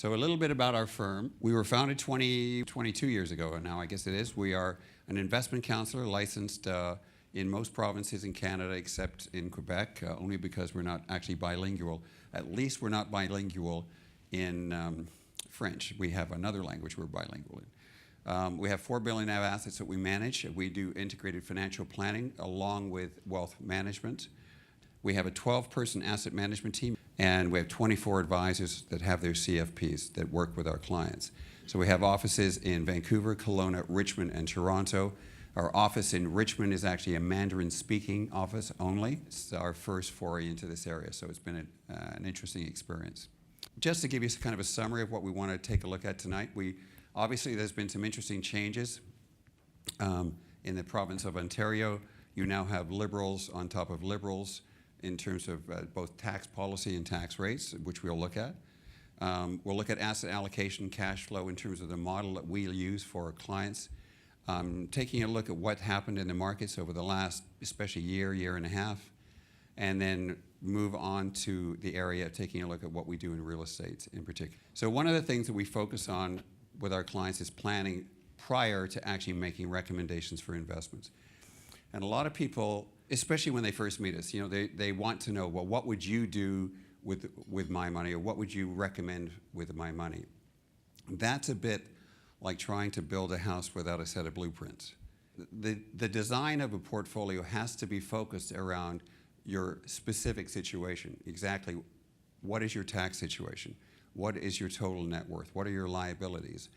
So a little bit about our firm. We were founded 22 years ago, and now I guess it is. We are an investment counselor licensed in most provinces in Canada except in Quebec, only because we're not actually bilingual. At least we're not bilingual in French. We have another language we're bilingual in. We have $4 billion of assets that we manage. We do integrated financial planning along with wealth management. We have a 12-person asset management team, and we have 24 advisors that have their CFPs that work with our clients. So we have offices in Vancouver, Kelowna, Richmond, and Toronto. Our office in Richmond is actually a Mandarin-speaking office only. It's our first foray into this area, so it's been an interesting experience. Just to give you kind of a summary of what we want to take a look at tonight, obviously there's been some interesting changes in the province of Ontario. You now have Liberals on top of Liberals in terms of both tax policy and tax rates, which we'll look at. We'll look at asset allocation, cash flow in terms of the model that we'll use for our clients. Taking a look at what happened in the markets over the last, especially year and a half, and then move on to the area of taking a look at what we do in real estate in particular. So one of the things that we focus on with our clients is planning prior to actually making recommendations for investments. And a lot of people, especially when they first meet us, they want to know, well, what would you do with my money, or what would you recommend with my money? That's a bit like trying to build a house without a set of blueprints. The design of a portfolio has to be focused around your specific situation. Exactly what is your tax situation? What is your total net worth? What are your liabilities?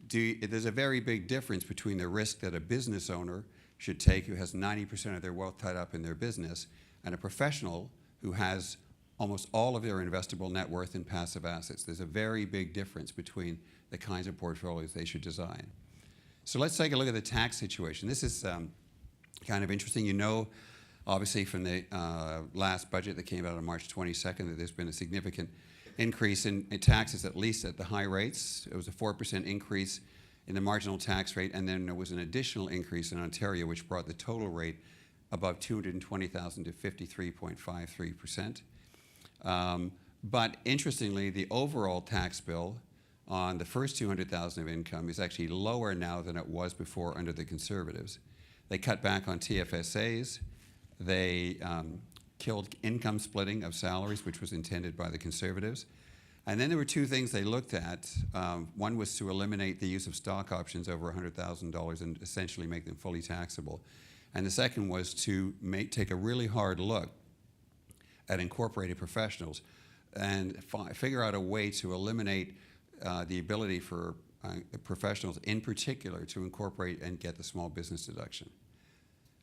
There's a very big difference between the risk that a business owner should take who has 90% of their wealth tied up in their business, and a professional who has almost all of their investable net worth in passive assets. There's a very big difference between the kinds of portfolios they should design. So let's take a look at the tax situation. This is kind of interesting. You know, obviously from the last budget that came out on March 22nd that there's been a significant increase in taxes, at least at the high rates. It was a 4% increase in the marginal tax rate, and then there was an additional increase in Ontario, which brought the total rate above $220,000 to 53.53%. But interestingly, the overall tax bill on the first $200,000 of income is actually lower now than it was before under the Conservatives. They cut back on TFSAs. They killed income splitting of salaries, which was intended by the Conservatives. And then there were two things they looked at. One was to eliminate the use of stock options over $100,000 and essentially make them fully taxable. And the second was to take a really hard look at incorporated professionals and figure out a way to eliminate the ability for professionals in particular to incorporate and get the small business deduction.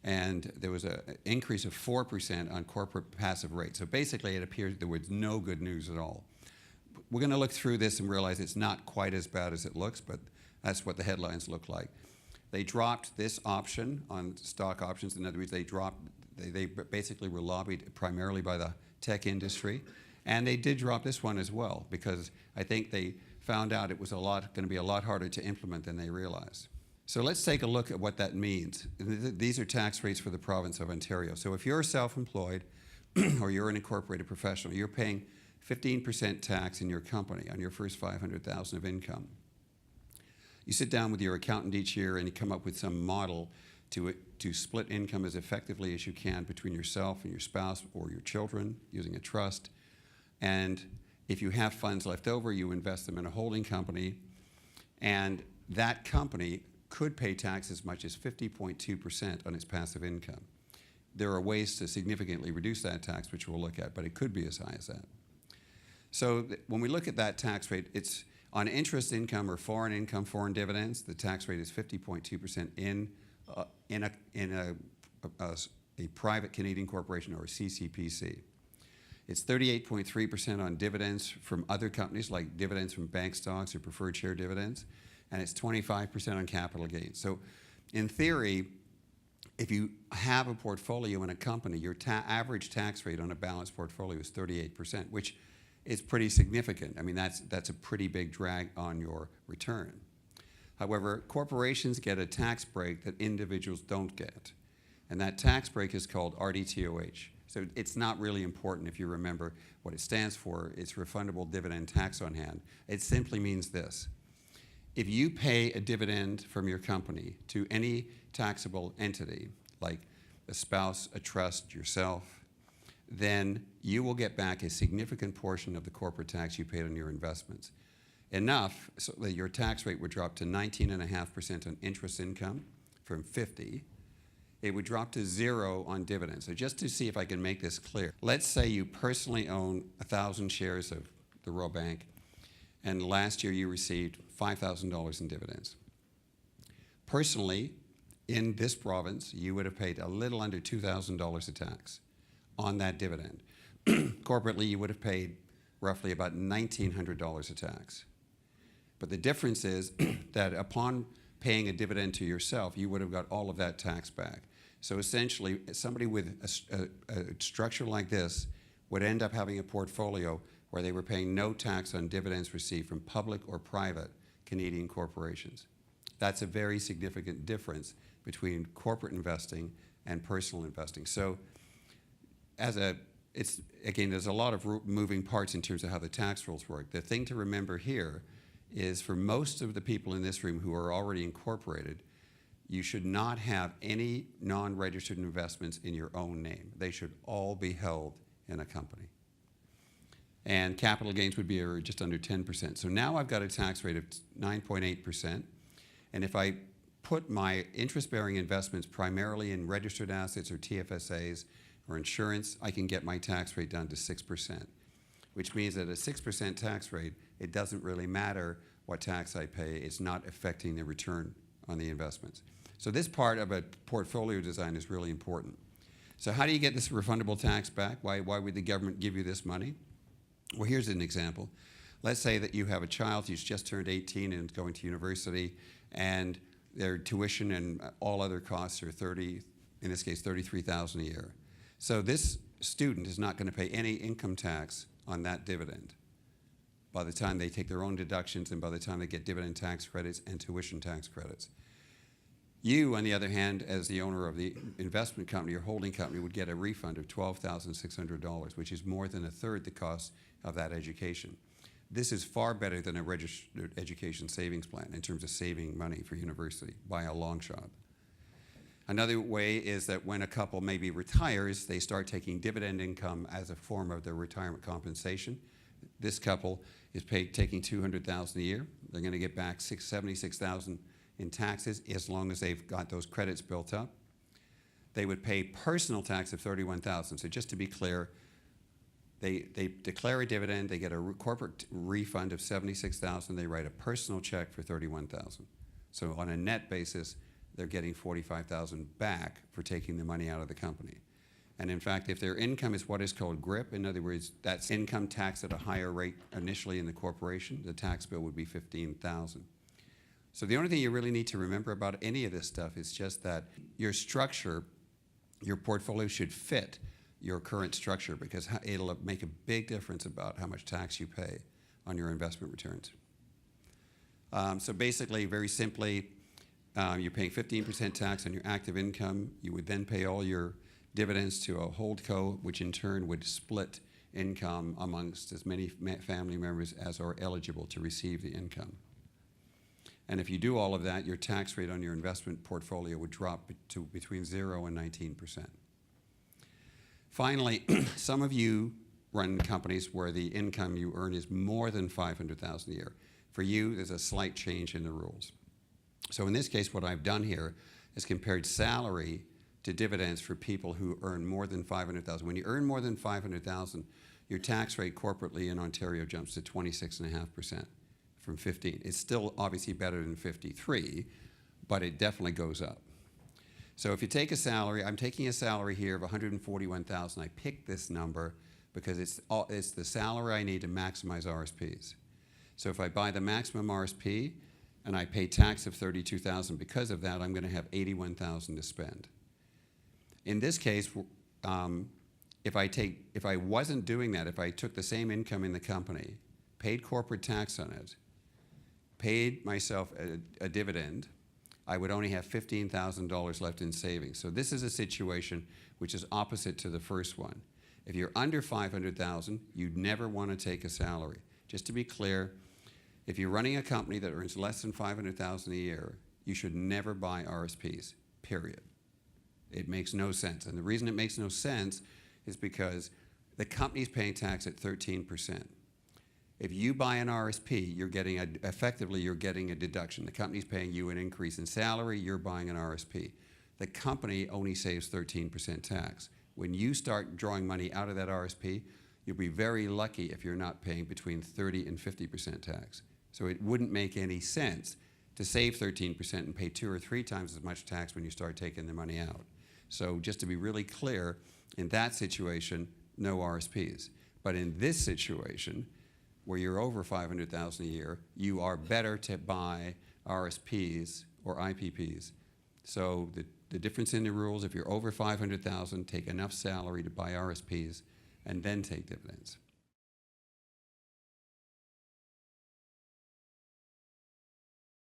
And there was an increase of 4% on corporate passive rates. So basically it appears there was no good news at all. We're going to look through this and realize it's not quite as bad as it looks, but that's what the headlines look like. They dropped this option on stock options. In other words, they basically were lobbied primarily by the tech industry. And they did drop this one as well, because I think they found out it was going to be a lot harder to implement than they realized. So let's take a look at what that means. These are tax rates for the province of Ontario. So if you're self-employed or you're an incorporated professional, you're paying 15% tax in your company on your first $500,000 of income. You sit down with your accountant each year and you come up with some model to split income as effectively as you can between yourself and your spouse or your children using a trust. And if you have funds left over, you invest them in a holding company, and that company could pay tax as much as 50.2% on its passive income. There are ways to significantly reduce that tax, which we'll look at, but it could be as high as that. So when we look at that tax rate, it's on interest income or foreign income, foreign dividends, the tax rate is 50.2% in a private Canadian corporation or a CCPC. It's 38.3% on dividends from other companies, like dividends from bank stocks or preferred share dividends, and it's 25% on capital gains. So in theory, if you have a portfolio in a company, your average tax rate on a balanced portfolio is 38%, which is pretty significant. I mean, that's a pretty big drag on your return. However, corporations get a tax break that individuals don't get, and that tax break is called RDTOH. So it's not really important if you remember what it stands for. It's refundable dividend tax on hand. It simply means this. If you pay a dividend from your company to any taxable entity, like a spouse, a trust, yourself, then you will get back a significant portion of the corporate tax you paid on your investments. Enough so that your tax rate would drop to 19.5% on interest income from 50. It would drop to 0 on dividends. So just to see if I can make this clear, let's say you personally own 1,000 shares of the Royal Bank, and last year you received $5,000 in dividends. Personally, in this province, you would have paid a little under $2,000 of tax on that dividend. Corporately, you would have paid roughly about $1,900 of tax. But the difference is that upon paying a dividend to yourself, you would have got all of that tax back. So essentially, somebody with a structure like this would end up having a portfolio where they were paying no tax on dividends received from public or private Canadian corporations. That's a very significant difference between corporate investing and personal investing. So again, there's a lot of moving parts in terms of how the tax rules work. The thing to remember here is for most of the people in this room who are already incorporated, you should not have any non-registered investments in your own name. They should all be held in a company. And capital gains would be just under 10%. So now I've got a tax rate of 9.8%. And if I put my interest-bearing investments primarily in registered assets or TFSAs or insurance, I can get my tax rate down to 6%, which means that at a 6% tax rate, it doesn't really matter what tax I pay. It's not affecting the return on the investments. So this part of a portfolio design is really important. So how do you get this refundable tax back? Why would the government give you this money? Well, here's an example. Let's say that you have a child who's just turned 18 and is going to university, and their tuition and all other costs are in this case, $33,000 a year. So this student is not going to pay any income tax on that dividend by the time they take their own deductions and by the time they get dividend tax credits and tuition tax credits. You, on the other hand, as the owner of the investment company or holding company, would get a refund of $12,600, which is more than a third the cost of that education. This is far better than a registered education savings plan in terms of saving money for university by a long shot. Another way is that when a couple maybe retires, they start taking dividend income as a form of their retirement compensation. This couple is taking $200,000 a year. They're going to get back $76,000 in taxes as long as they've got those credits built up. They would pay personal tax of $31,000. So just to be clear, they declare a dividend, they get a corporate refund of $76,000, they write a personal check for $31,000. So on a net basis, they're getting $45,000 back for taking the money out of the company. And in fact, if their income is what is called GRIP, in other words, that's income tax at a higher rate initially in the corporation, the tax bill would be $15,000. So the only thing you really need to remember about any of this stuff is just that your structure, your portfolio should fit your current structure because it'll make a big difference about how much tax you pay on your investment returns. So basically, very simply, you're paying 15% tax on your active income. You would then pay all your dividends to a holdco, which in turn would split income amongst as many family members as are eligible to receive the income. And if you do all of that, your tax rate on your investment portfolio would drop to between 0 and 19%. Finally, some of you run companies where the income you earn is more than $500,000 a year. For you, there's a slight change in the rules. So in this case, what I've done here is compared salary to dividends for people who earn more than $500,000. When you earn more than $500,000, your tax rate corporately in Ontario jumps to 26.5%. From 15. It's still obviously better than 53, but it definitely goes up. So if you take a salary, I'm taking a salary here of $141,000. I picked this number because it's the salary I need to maximize RSPs. So if I buy the maximum RSP and I pay tax of $32,000 because of that, I'm going to have $81,000 to spend. In this case, if I wasn't doing that, if I took the same income in the company, paid corporate tax on it, paid myself a dividend, I would only have $15,000 left in savings. So this is a situation which is opposite to the first one. If you're under 500,000, you'd never want to take a salary. Just to be clear, if you're running a company that earns less than 500,000 a year, you should never buy RSPs, period. It makes no sense. And the reason it makes no sense is because the company's paying tax at 13%. If you buy an RSP, effectively you're getting a deduction. The company's paying you an increase in salary, you're buying an RSP. The company only saves 13% tax. When you start drawing money out of that RSP, you'll be very lucky if you're not paying between 30 and 50% tax. So it wouldn't make any sense to save 13% and pay 2 or 3 times as much tax when you start taking the money out. So just to be really clear, in that situation, no RSPs. But in this situation, where you're over 500,000 a year, you are better to buy RSPs or IPPs. So the difference in the rules, if you're over 500,000, take enough salary to buy RSPs and then take dividends.